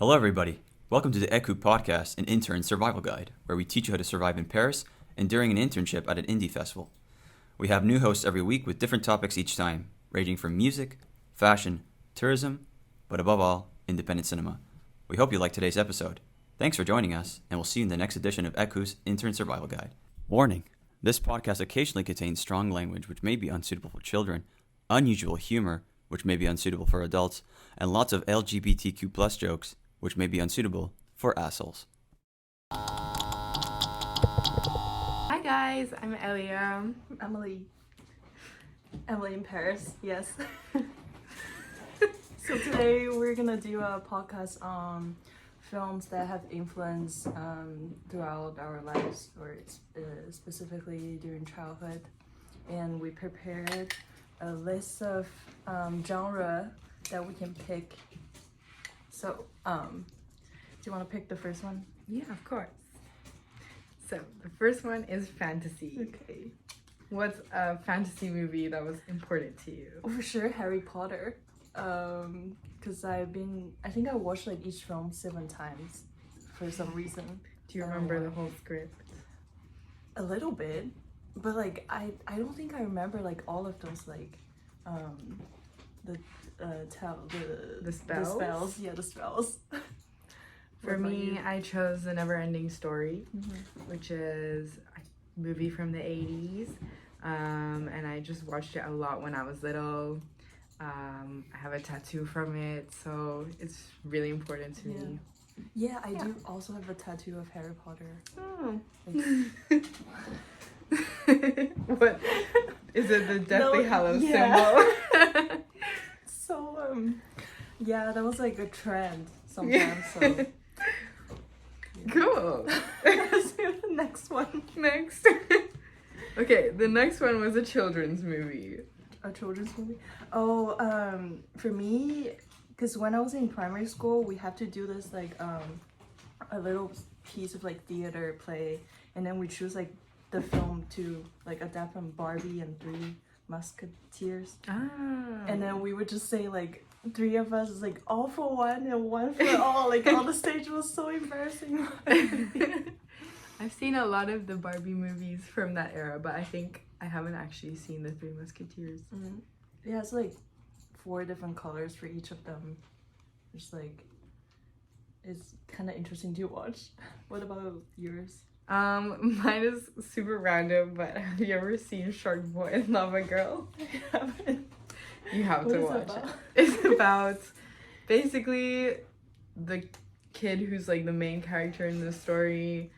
Hello, everybody. Welcome to the ÉISG podcast, an intern survival guide, where we teach you how to survive in Paris and during an internship at an indie festival. We have new hosts every week with different topics each time, ranging from music, fashion, tourism, but above all, independent cinema. We hope you like today's episode. Thanks for joining us, and we'll see you in the next edition of ÉISG's Intern Survival Guide. Warning: this podcast occasionally contains strong language which may be unsuitable for children, unusual humor which may be unsuitable for adults, and lots of LGBTQ+ jokes which may be unsuitable for assholes. Hi guys, I'm Eliya. Emily in Paris, yes. So today we're gonna do a podcast on films that have influence throughout our lives, or specifically during childhood. And we prepared a list of genre that we can pick. So, do you want to pick the first one? Yeah, of course. So the first one is fantasy. Okay. What's a fantasy movie that was important to you? For sure, Harry Potter. Because I think I watched like each film 7 times for some reason. Do you remember the whole script? A little bit, but like I don't think I remember like all of those like the spells. Yeah, the spells. For me, I chose The Never-Ending Story, which is a movie from the 80s, and I just watched it a lot when I was little. I have a tattoo from it, so it's really important to me. Yeah, I do also have a tattoo of Harry Potter. Oh. What? Is it the Deathly Hallows symbol? So, yeah, that was like a trend sometimes, so... Cool. Let's do the next one. Next. Okay, the next one was a children's movie. A children's movie? Oh, for me, because when I was in primary school, we had to do this like a little piece of like theater play, and then we choose like the film to like adapt from Barbie and Three Musketeers. And then we would just say like 3 of us is like all for one and one for all. Like on the stage was so embarrassing. I've seen a lot of the Barbie movies from that era, but I think I haven't actually seen the Three Musketeers. It has like 4 different colors for each of them. Just like, it's kind of interesting to watch. What about yours? Mine is super random, but have you ever seen Shark Boy and Lava Girl? I haven't. You have What to is watch it about? It's about basically the kid who's like the main character in the story.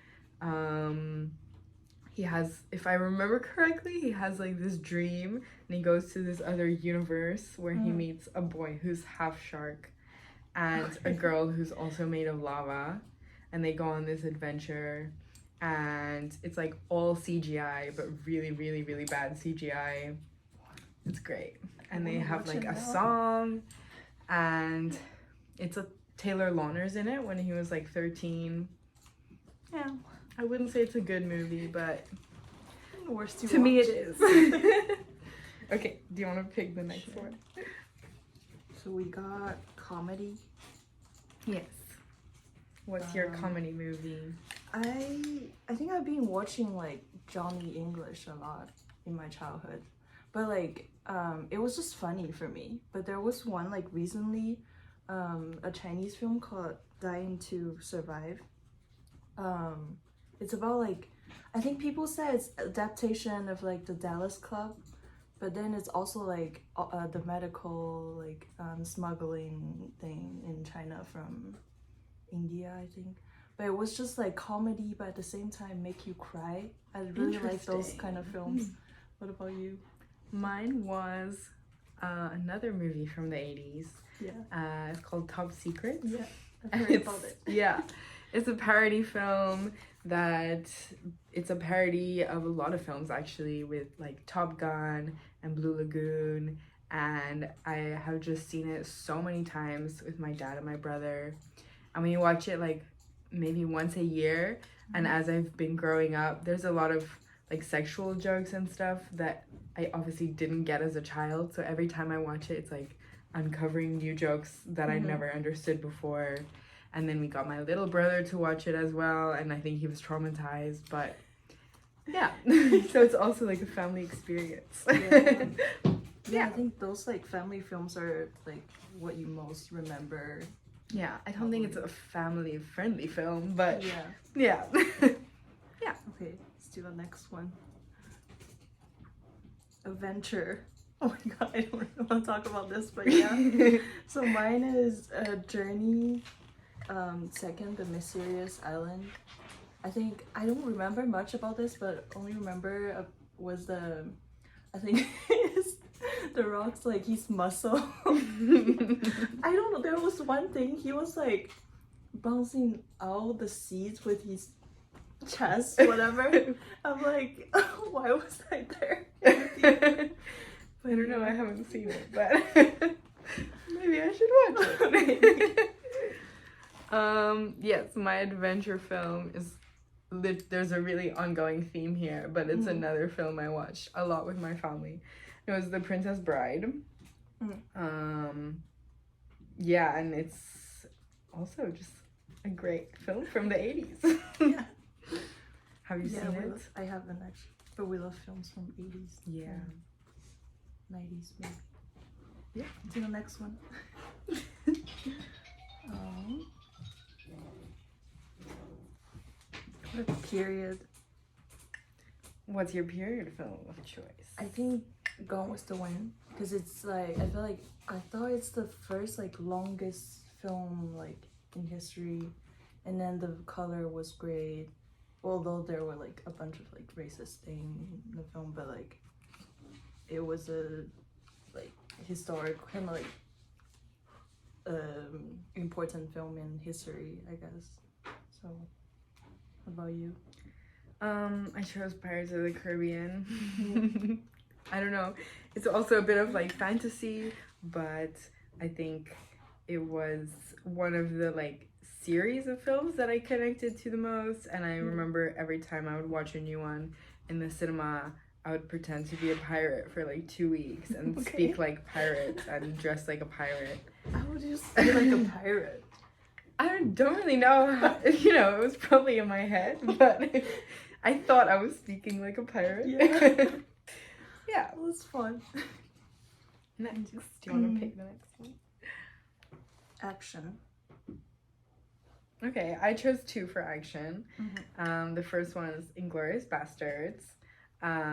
He has, if I remember correctly, he has like this dream, and he goes to this other universe where he meets a boy who's half shark and a girl who's also made of lava, and they go on this adventure, and it's like all CGI, but really, really, really bad CGI. It's great. And they have like a song, and it's a Taylor Lautner's in it when he was like 13. Yeah, I wouldn't say it's a good movie, but to me it is. Okay, do you want to pick the next one? So we got comedy. Yes. What's your comedy movie? I think I've been watching like Johnny English a lot in my childhood, but like it was just funny for me. But there was one like recently, a Chinese film called Dying to Survive. It's about like, I think people say it's adaptation of like the Dallas Club, but then it's also like the medical like smuggling thing in China from India, I think. But it was just like comedy, but at the same time make you cry. I really like those kind of films. What about you? Mine was another movie from the 80s. Yeah. It's called Top Secret. Yeah, I've heard about it. Yeah. It's a parody film it's a parody of a lot of films actually, with like Top Gun and Blue Lagoon, and I have just seen it so many times with my dad and my brother, and we watch it like maybe once a year. And as I've been growing up, there's a lot of like sexual jokes and stuff that I obviously didn't get as a child, so every time I watch it, it's like uncovering new jokes that I never understood before. And then we got my little brother to watch it as well, and I think he was traumatized, but yeah. So it's also like a family experience. Yeah, I think those like family films are like what you most remember. Yeah, I don't think it's a family friendly film, but Yeah. yeah. Okay, let's do the next one. Adventure. Oh my god, I don't really want to talk about this, but yeah. So mine is Journey, second, The Mysterious Island. I think I don't remember much about this, but only remember was I think it's The Rock's like his muscle. I don't know. There was one thing he was like bouncing out the seats with his chest, whatever. I'm like, oh, why was I there? I don't know, I haven't seen it, but maybe I should watch it. Yes, my adventure film is there's a really ongoing theme here, but it's another film I watched a lot with my family. It was The Princess Bride. Yeah, and it's also just a great film from the 80s. Yeah. Have you seen it? I haven't actually, but we love films from 80s. Yeah. 90s maybe. Yeah, to the next one. What period? What's your period film of choice? I think Gone with the Wind, because it's like I thought it's the first like longest film like in history, and then the color was great, although there were like a bunch of like racist things in the film, but like it was a like historic kind of like important film in history, I guess. So what about you? I chose Pirates of the Caribbean. I don't know. It's also a bit of like fantasy, but I think it was one of the like series of films that I connected to the most. And I remember every time I would watch a new one in the cinema, I would pretend to be a pirate for like 2 weeks and speak like pirates and dress like a pirate. How would you be like a pirate? I don't really know how, it was probably in my head, but I thought I was speaking like a pirate. Yeah. Yeah. It was fun. Next. Do you want to pick the next one? Action. Okay, I chose 2 for action. The first one is Inglourious Basterds,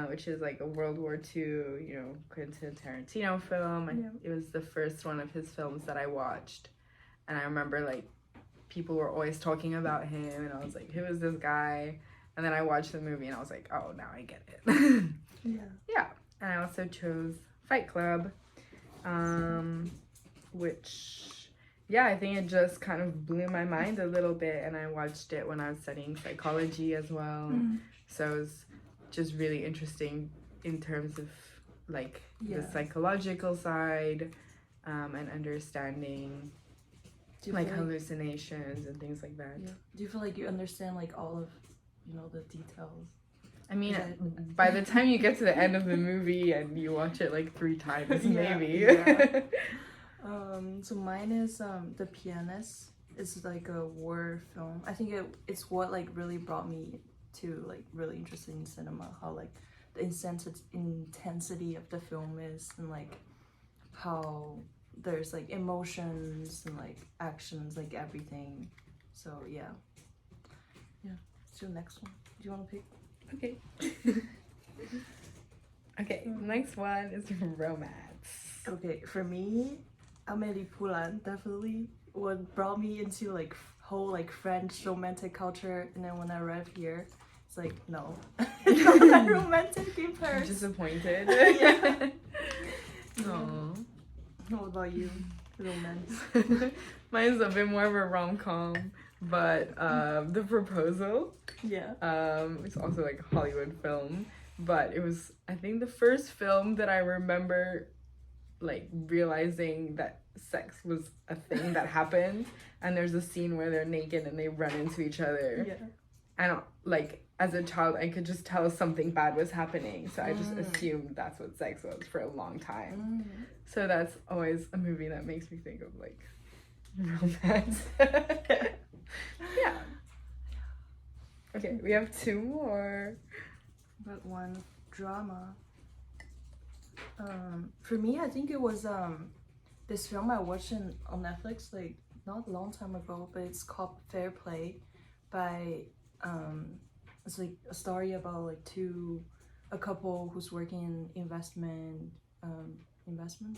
which is like a World War II, Quentin Tarantino film. It was the first one of his films that I watched. And I remember like people were always talking about him, and I was like, who is this guy? And then I watched the movie and I was like, oh, now I get it. Yeah. And I also chose Fight Club, which, yeah, I think it just kind of blew my mind a little bit. And I watched it when I was studying psychology as well. So it was just really interesting in terms of like the psychological side and understanding like hallucinations and things like that. Yeah. Do you feel like you understand like all of the details? I mean, by the time you get to the end of the movie and you watch it like 3 times, maybe. Yeah. So mine is The Pianist. It's like a war film. I think it's what like really brought me to like really interested in cinema. How like the intensity of the film is, and like how there's like emotions and like actions, like everything. So yeah. Let's do the next one. Do you want to pick? Okay. Okay, next one is romance. Okay, for me, Amélie Poulain definitely what brought me into like whole like French romantic culture, and then when I arrived here, it's like no, it's not that romantic in Paris. Disappointed. Yeah. Aww. What about you? Romance. Mine's a bit more of a rom-com, but The Proposal. Yeah. It's also like a Hollywood film, but it was I think the first film that I remember like realizing that sex was a thing that happened, and there's a scene where they're naked and they run into each other. Yeah. And like as a child I could just tell something bad was happening, so I just assumed that's what sex was for a long time. So that's always a movie that makes me think of like Romance. Yeah. Okay, we have 2 more. But one drama. For me, I think it was this film I watched on Netflix like not a long time ago, but it's called Fair Play by it's like a story about like a couple who's working in investment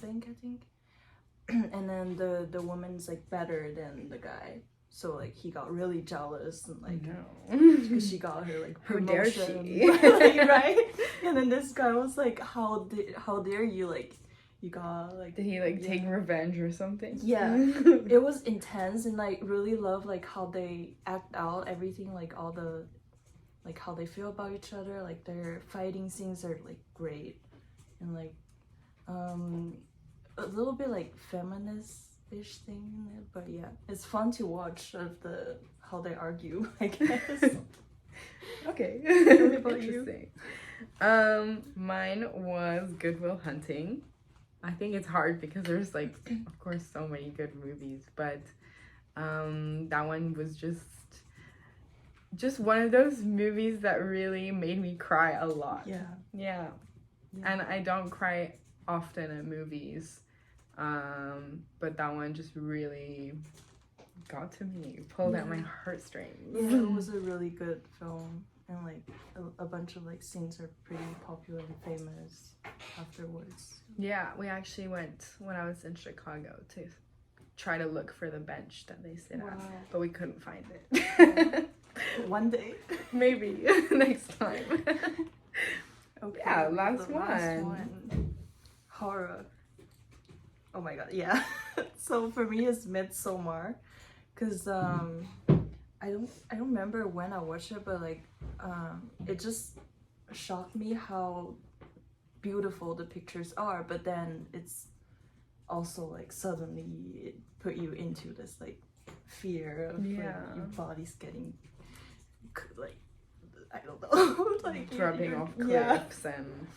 bank, I think. And then the woman's like better than the guy, so like he got really jealous and like because she got her like How dare promotion, she? like, right? And then this guy was like, how dare you, like you got like, Did he like take revenge or something? yeah. It was intense, and like really love like how they act out everything, like all the like how they feel about each other, like their fighting scenes are like great, and like a little bit like feminist-ish thing in it, but yeah, it's fun to watch of how they argue, I guess. Okay. What about you? Interesting. Mine was Good Will Hunting. I think it's hard because there's like, of course, so many good movies, but that one was just one of those movies that really made me cry a lot. Yeah. And I don't cry often at movies, but that one just really got to me, pulled at my heartstrings. Yeah, it was a really good film, and like a bunch of like scenes are pretty popular and famous afterwards. Yeah, we actually went when I was in Chicago to try to look for the bench that they sit at, but we couldn't find it. One day. Maybe next time. Okay. Yeah, the last one. Horror. Oh my god, yeah. So for me it's Midsommar, cause I don't remember when I watched it, but like it just shocked me how beautiful the pictures are, but then it's also like suddenly it put you into this like fear of like, your body's getting like, I don't know, like dropping off cliffs and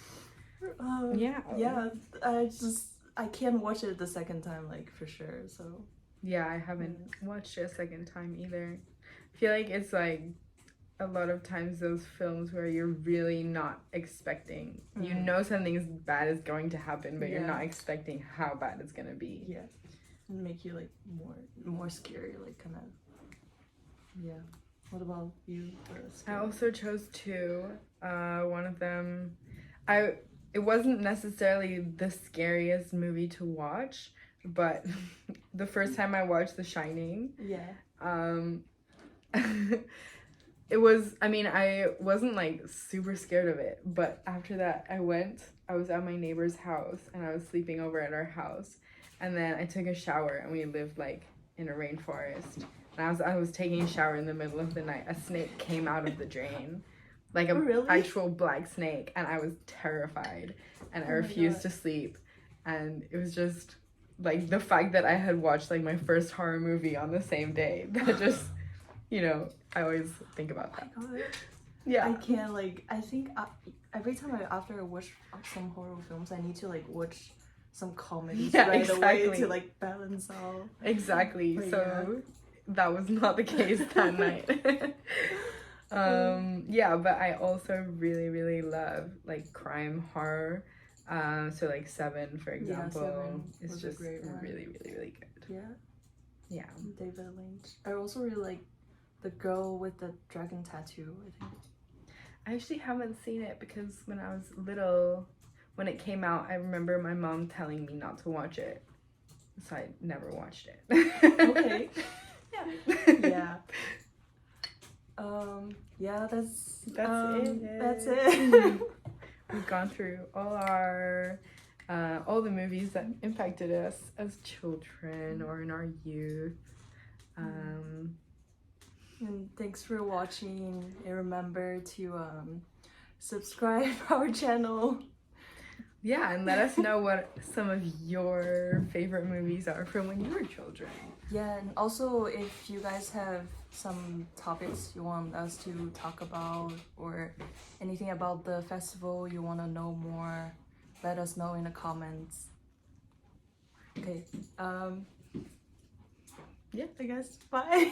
I can't watch it the second time, like for sure. So yeah, I haven't watched it a second time either. I feel like it's like a lot of times those films where you're really not expecting, you know something bad is going to happen, but you're not expecting how bad it's gonna be. Yeah, and make you like more scary, like kind of. Yeah. What about you? I also chose 2. One of them, it wasn't necessarily the scariest movie to watch, but the first time I watched The Shining, it was, I mean, I wasn't like super scared of it, but after that I was at my neighbor's house and I was sleeping over at our house, and then I took a shower, and we lived like in a rainforest, and I was taking a shower in the middle of the night. A snake came out of the drain, like a actual black snake, and I was terrified, and I refused to sleep. And it was just like the fact that I had watched like my first horror movie on the same day, that just, you know, I always think about that. Oh my God. Yeah, I can't, like, I think every time after I watch some horror films, I need to like watch some comedies right away to like balance out. Exactly. But so that was not the case that night. But I also really love like crime horror. So like Seven, for example, is just really good. Yeah. David Lynch. I also really like The Girl with the Dragon Tattoo, I think. I actually haven't seen it because when I was little, when it came out, I remember my mom telling me not to watch it, so I never watched it. Okay. That's it. We've gone through all the movies that impacted us as children or in our youth. And thanks for watching, and remember to subscribe our channel. Yeah, and let us know what some of your favorite movies are from when you were children. Yeah, and also if you guys have some topics you want us to talk about, or anything about the festival you want to know more, let us know in the comments. Okay, I guess bye.